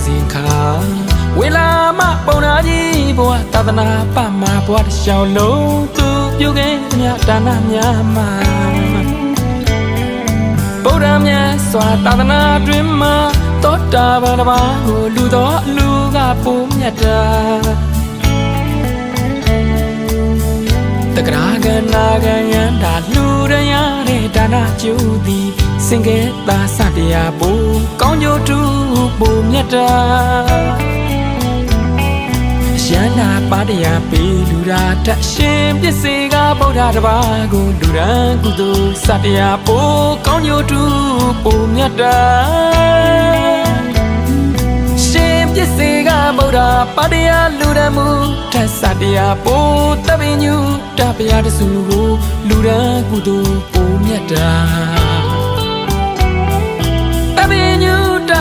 စဉ်ခါဝေလာမပုံနာကြီးဘဝသာသနာပမှာဘဝတစ်လျှောက်လုံးသူပြုခဲ့မြတ်ဒါနများမှာဗုဒ္ဓမြတ်စွာသာသနာတွင်မှာသောတာပန်တစ်ပါးကိုလူတော်အလူကပို့မြတ်တာတက္ကရာကနာကယန္တာလူရရတဲ့ဒါနကျူသည်စင်ကဲသာစတရားပူကောင်းကျိုးတူပူမြတ်တာရန္တာပါတရားပေလူရာတရှင်ပစ္စေကဗုဒ္ဓတစ်ပါးကိုလူရန်ကုသိုလ်စတရားပူကောင်းကျိုးတူပူမြတ်တာရှင်ပစ္စေကဗုဒ္ဓပါတရားလူရန်မူထက်စတရားပူတပင်ညူတပရားတစုကိုလူရန်ကုသိုလ်ပူမြတ်တာ